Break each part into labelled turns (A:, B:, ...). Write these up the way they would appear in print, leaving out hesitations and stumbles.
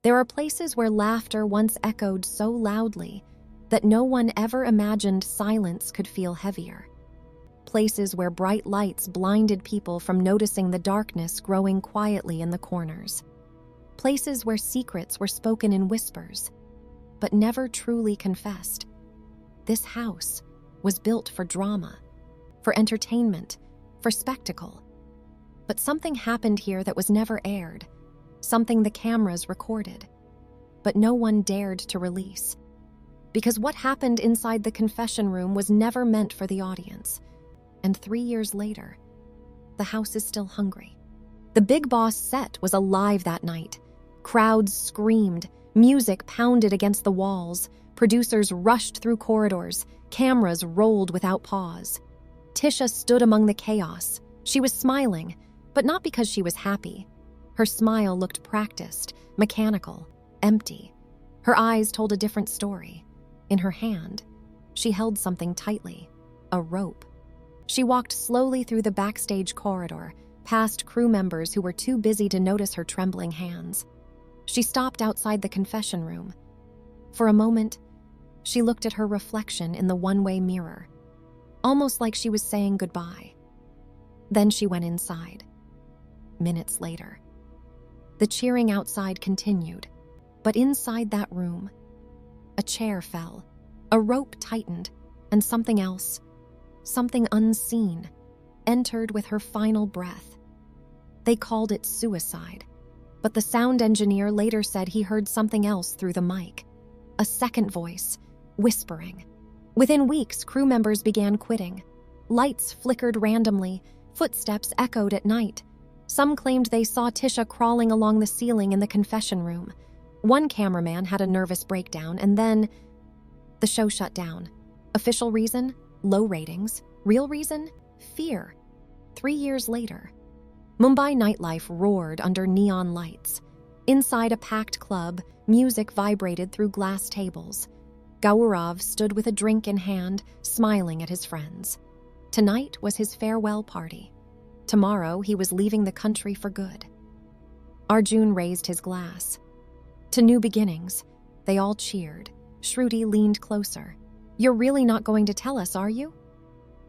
A: There are places where laughter once echoed so loudly that no one ever imagined silence could feel heavier. Places where bright lights blinded people from noticing the darkness growing quietly in the corners. Places where secrets were spoken in whispers, but never truly confessed. This house was built for drama, for entertainment, for spectacle. But something happened here that was never aired, something the cameras recorded, but no one dared to release. Because what happened inside the confession room was never meant for the audience. And 3 years later, the house is still hungry. The Big Boss set was alive that night. Crowds screamed, music pounded against the walls, producers rushed through corridors, cameras rolled without pause. Tisha stood among the chaos. She was smiling, but not because she was happy. Her smile looked practiced, mechanical, empty. Her eyes told a different story. In her hand, she held something tightly, a rope. She walked slowly through the backstage corridor, past crew members who were too busy to notice her trembling hands. She stopped outside the confession room. For a moment, she looked at her reflection in the one-way mirror, almost like she was saying goodbye. Then she went inside. Minutes later, the cheering outside continued, but inside that room, a chair fell, a rope tightened, and something else, something unseen, entered with her final breath. They called it suicide, but the sound engineer later said he heard something else through the mic, a second voice, whispering. Within weeks, crew members began quitting. Lights flickered randomly, footsteps echoed at night. Some claimed they saw Tisha crawling along the ceiling in the confession room. One cameraman had a nervous breakdown, and then the show shut down. Official reason? Low ratings. Real reason? Fear. 3 years later, Mumbai nightlife roared under neon lights. Inside a packed club, music vibrated through glass tables. Gaurav stood with a drink in hand, smiling at his friends. Tonight was his farewell party. Tomorrow, he was leaving the country for good. Arjun raised his glass. To new beginnings, they all cheered. Shruti leaned closer. "You're really not going to tell us, are you?"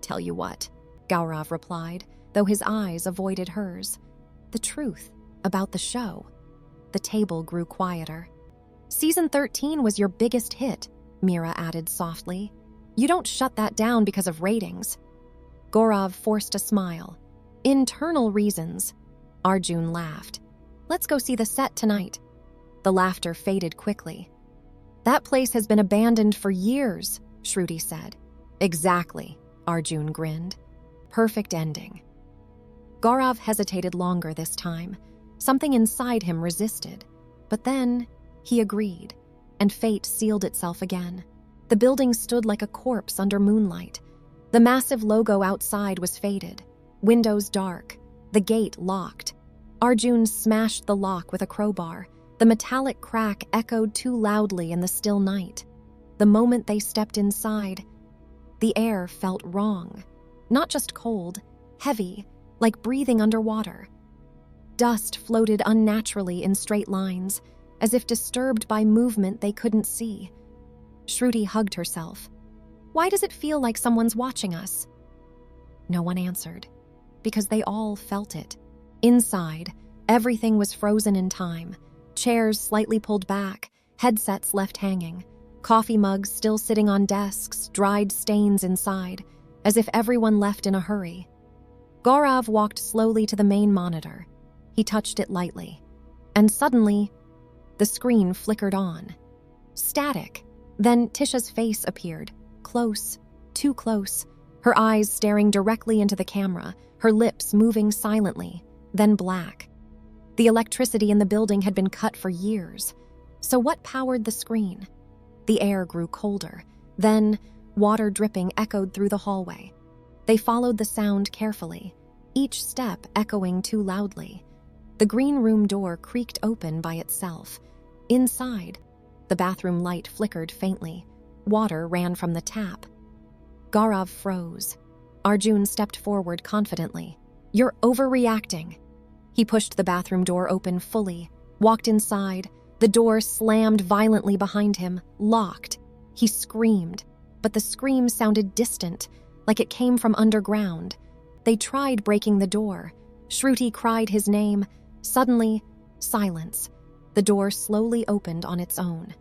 A: "Tell you what?" Gaurav replied, though his eyes avoided hers. "The truth about the show." The table grew quieter. "Season 13 was your biggest hit," Meera added softly. "You don't shut that down because of ratings." Gaurav forced a smile. "Internal reasons." Arjun laughed. "Let's go see the set tonight." The laughter faded quickly. "That place has been abandoned for years," Shruti said. "Exactly," Arjun grinned. "Perfect ending." Gaurav hesitated longer this time. Something inside him resisted. But then, he agreed, and fate sealed itself again. The building stood like a corpse under moonlight. The massive logo outside was faded, windows dark, the gate locked. Arjun smashed the lock with a crowbar. The metallic crack echoed too loudly in the still night. The moment they stepped inside, the air felt wrong. Not just cold, heavy, like breathing underwater. Dust floated unnaturally in straight lines, as if disturbed by movement they couldn't see. Shruti hugged herself. "Why does it feel like someone's watching us?" No one answered, because they all felt it. Inside, everything was frozen in time. Chairs slightly pulled back, headsets left hanging, coffee mugs still sitting on desks, dried stains inside, as if everyone left in a hurry. Gaurav walked slowly to the main monitor. He touched it lightly, and suddenly, the screen flickered on. Static. Then Tisha's face appeared, close, too close, her eyes staring directly into the camera, her lips moving silently, then black. The electricity in the building had been cut for years. So what powered the screen? The air grew colder. Then, water dripping echoed through the hallway. They followed the sound carefully, each step echoing too loudly. The green room door creaked open by itself. Inside, the bathroom light flickered faintly. Water ran from the tap. Gaurav froze. Arjun stepped forward confidently. "You're overreacting." He pushed the bathroom door open fully, walked inside, The door slammed violently behind him, locked. He screamed, but the scream sounded distant, like it came from underground. They tried breaking the door. Shruti cried his name. Suddenly, silence. The door slowly opened on its own.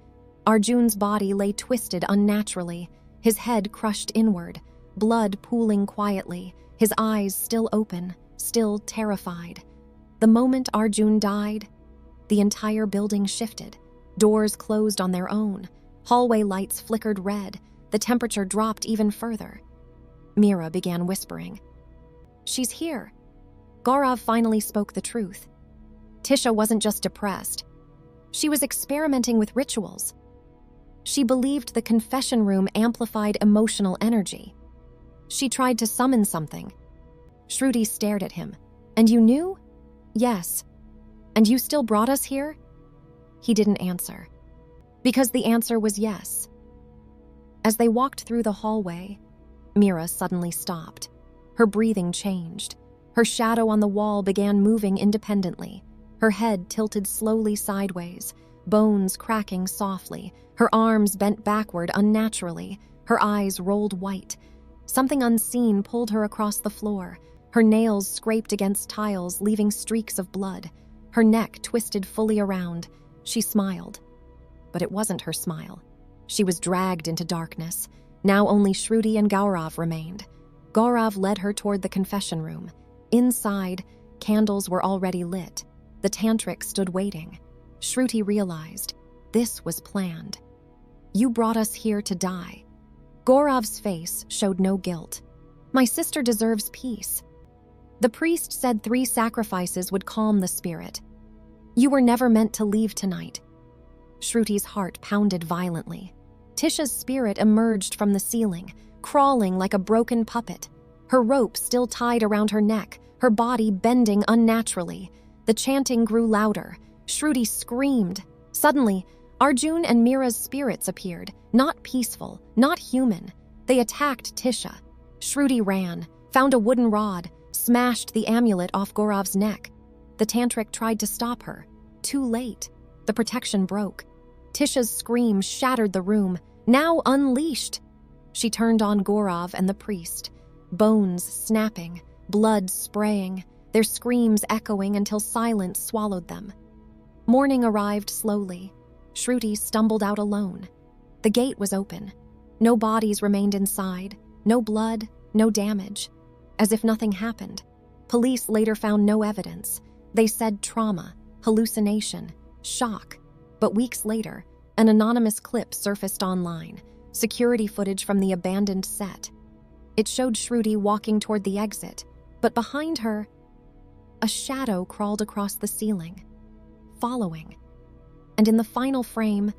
A: Arjun's body lay twisted unnaturally, his head crushed inward, blood pooling quietly, his eyes still open, still terrified. The moment Arjun died, the entire building shifted. Doors closed on their own. Hallway lights flickered red. The temperature dropped even further. Mira began whispering. "She's here." Gaurav finally spoke the truth. Tisha wasn't just depressed. She was experimenting with rituals. She believed the confession room amplified emotional energy. She tried to summon something. Shruti stared at him. "And you knew?" "Yes." "And you still brought us here?" He didn't answer. Because the answer was yes. As they walked through the hallway, Mira suddenly stopped. Her breathing changed. Her shadow on the wall began moving independently. Her head tilted slowly sideways, bones cracking softly, her arms bent backward unnaturally, her eyes rolled white. Something unseen pulled her across the floor. Her nails scraped against tiles, leaving streaks of blood. Her neck twisted fully around. She smiled. But it wasn't her smile. She was dragged into darkness. Now only Shruti and Gaurav remained. Gaurav led her toward the confession room. Inside, candles were already lit. The tantric stood waiting. Shruti realized this was planned. "You brought us here to die." Gaurav's face showed no guilt. "My sister deserves peace. The priest said 3 sacrifices would calm the spirit. You were never meant to leave tonight." Shruti's heart pounded violently. Tisha's spirit emerged from the ceiling, crawling like a broken puppet. Her rope still tied around her neck, her body bending unnaturally. The chanting grew louder. Shruti screamed. Suddenly, Arjun and Mira's spirits appeared, not peaceful, not human. They attacked Tisha. Shruti ran, found a wooden rod, smashed the amulet off Gaurav's neck. The tantric tried to stop her. Too late. The protection broke. Tisha's scream shattered the room, now unleashed. She turned on Gaurav and the priest, bones snapping, blood spraying, their screams echoing until silence swallowed them. Morning arrived slowly. Shruti stumbled out alone. The gate was open. No bodies remained inside, no blood, no damage. As if nothing happened. Police later found no evidence. They said trauma, hallucination, shock. But weeks later, an anonymous clip surfaced online, security footage from the abandoned set. It showed Shruti walking toward the exit, but behind her, a shadow crawled across the ceiling, following. And in the final frame,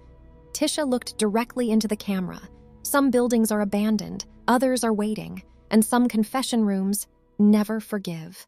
A: Tisha looked directly into the camera. Some buildings are abandoned, others are waiting, and some confession rooms never forgive.